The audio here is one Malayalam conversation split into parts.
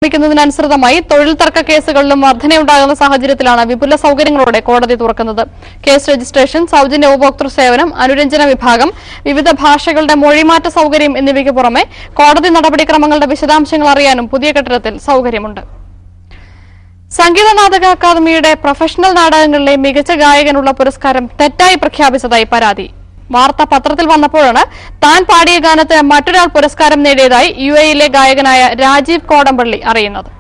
നുസൃതമായി തൊഴിൽ തർക്ക കേസുകളിലും വർധനയുണ്ടാകുന്ന സാഹചര്യത്തിലാണ് വിപുല സൌകര്യങ്ങളോടെ കോടതി തുറക്കുന്നത്. കേസ് രജിസ്ട്രേഷൻ, സൌജന്യ ഉപഭോക്തൃ സേവനം, അനുരഞ്ജന വിഭാഗം, വിവിധ ഭാഷകളുടെ മൊഴിമാറ്റ സൌകര്യം എന്നിവയ്ക്ക് പുറമെ കോടതി നടപടിക്രമങ്ങളുടെ വിശദാംശങ്ങൾ അറിയാനും പുതിയ കെട്ടിടത്തിൽ സൌകര്യമുണ്ട്. സംഗീത നാടക അക്കാദമിയുടെ പ്രൊഫഷണൽ നാടകങ്ങളിലെ മികച്ച ഗായകനുള്ള പുരസ്കാരം തെറ്റായി പ്രഖ്യാപിച്ചതായി പരാതി. വാർത്ത പത്രത്തിൽ വന്നപ്പോഴാണ് താൻ പാടിയ ഗാനത്തിന് മറ്റൊരാൾ പുരസ്കാരം നേടിയതായി യുഎഇയിലെ ഗായകനായ രാജീവ് കോടമ്പള്ളി അറിയുന്നത്.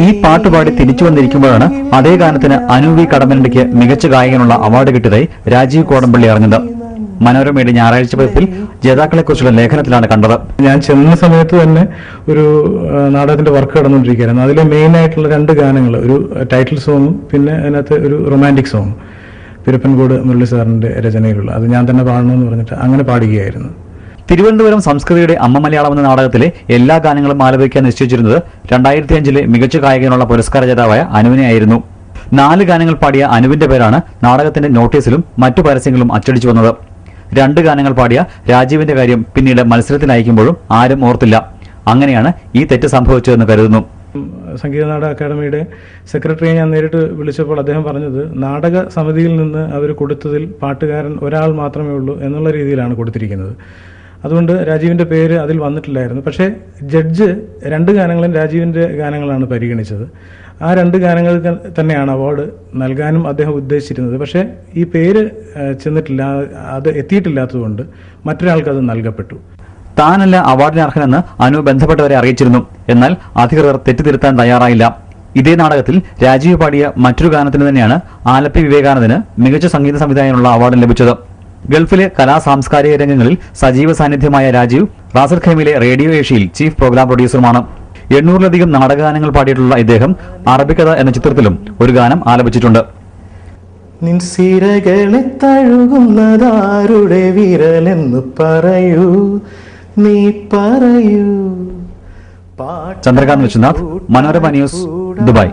ഈ പാട്ടുപാടി തിരിച്ചു വന്നിരിക്കുമ്പോഴാണ് അതേ ഗാനത്തിന് അനു വി കടമ്പനിക്ക് മികച്ച ഗായകനുള്ള അവാർഡ് കിട്ടിയതായി രാജീവ് കോടമ്പള്ളി അറിഞ്ഞത്. മനോരമയുടെ ഞായറാഴ്ച പതിപ്പിൽ ജേതാക്കളെക്കുറിച്ചുള്ള ലേഖനത്തിലാണ് കണ്ടത്. ഞാൻ ചെന്ന സമയത്ത് തന്നെ ഒരു നാടകത്തിന്റെ വർക്ക് നടന്നുകൊണ്ടിരിക്കുകയായിരുന്നു. അതിലെ മെയിൻ ആയിട്ടുള്ള 2 ഗാനങ്ങൾ, ഒരു ടൈറ്റിൽ സോങ്ങും പിന്നെ അതിനകത്ത് ഒരു റൊമാൻറ്റിക് സോങ്, പിരപ്പൻകോട് മുരളി സാറിന്റെ രചനയിലുള്ള, അത് ഞാൻ തന്നെ പാടണമെന്ന് പറഞ്ഞിട്ട് അങ്ങനെ പാടുകയായിരുന്നു. തിരുവനന്തപുരം സംസ്കൃതിയുടെ അമ്മ മലയാളം എന്ന നാടകത്തിലെ എല്ലാ ഗാനങ്ങളും ആലപിക്കാൻ നിശ്ചയിച്ചിരുന്നത് 2005 മികച്ച ഗായകനുള്ള പുരസ്കാര ജേതാവായ അനുവിനെയായിരുന്നു. 4 ഗാനങ്ങൾ പാടിയ അനുവിന്റെ പേരാണ് നാടകത്തിന്റെ നോട്ടീസിലും മറ്റു പരസ്യങ്ങളും അച്ചടിച്ചു വന്നത്. 2 ഗാനങ്ങൾ പാടിയ രാജീവിന്റെ കാര്യം പിന്നീട് മത്സരത്തിൽ അയക്കുമ്പോഴും ആരും ഓർത്തില്ല. അങ്ങനെയാണ് ഈ തെറ്റ് സംഭവിച്ചതെന്ന് കരുതുന്നു. സംഗീത നാടക അക്കാദമിയുടെ സെക്രട്ടറിയെ ഞാൻ നേരിട്ട് വിളിച്ചപ്പോൾ അദ്ദേഹം പറഞ്ഞത്, നാടക സമിതിയിൽ നിന്ന് അവർ കൊടുത്തതിൽ പാട്ടുകാരൻ ഒരാൾ മാത്രമേ ഉള്ളൂ എന്നുള്ള രീതിയിലാണ് കൊടുത്തിരിക്കുന്നത്. അതുകൊണ്ട് രാജീവിന്റെ പേര് അതിൽ വന്നിട്ടില്ലായിരുന്നു. പക്ഷേ ജഡ്ജ് 2 ഗാനങ്ങളും രാജീവിന്റെ ഗാനങ്ങളാണ് പരിഗണിച്ചത്. ആ 2 ഗാനങ്ങൾക്ക് തന്നെയാണ് അവാർഡ് നൽകാനും അദ്ദേഹം ഉദ്ദേശിച്ചിരുന്നത്. പക്ഷേ ഈ പേര് ചെന്നിട്ടില്ല, അത് എത്തിയിട്ടില്ലാത്തതുകൊണ്ട് മറ്റൊരാൾക്ക് അത് നൽകപ്പെട്ടു. താനല്ല അവാർഡിന് അർഹനെന്ന് അനു ബന്ധപ്പെട്ടവരെ അറിയിച്ചിരുന്നു. എന്നാൽ അധികൃതർ തെറ്റിതിരുത്താൻ തയ്യാറായില്ല. ഇതേ നാടകത്തിൽ രാജീവ് പാടിയ മറ്റൊരു ഗാനത്തിന് തന്നെയാണ് ആലപ്പി വിവേകാനന്ദന് മികച്ച സംഗീത സംവിധായകനുള്ള അവാർഡ് ലഭിച്ചത്. ഗൾഫിലെ കലാ സാംസ്കാരിക രംഗങ്ങളിൽ സജീവ സാന്നിധ്യമായ രാജീവ് റാസൽ ഖൈമിലെ റേഡിയോ ഏഷ്യയിൽ ചീഫ് പ്രോഗ്രാം പ്രൊഡ്യൂസറുമാണ്. 800-ലധികം നാടകഗാനങ്ങൾ പാടിയിട്ടുള്ള ഇദ്ദേഹം അറബിക്കഥ എന്ന ചിത്രത്തിലും ഒരു ഗാനം ആലപിച്ചിട്ടുണ്ട്. നിൻസിരകളെ തഴുകുന്നതാരുടെ വിരലെന്ന് പറയൂ, നീ പറയൂ. Chandrakanth Viswanath, Manorama news, Dubai.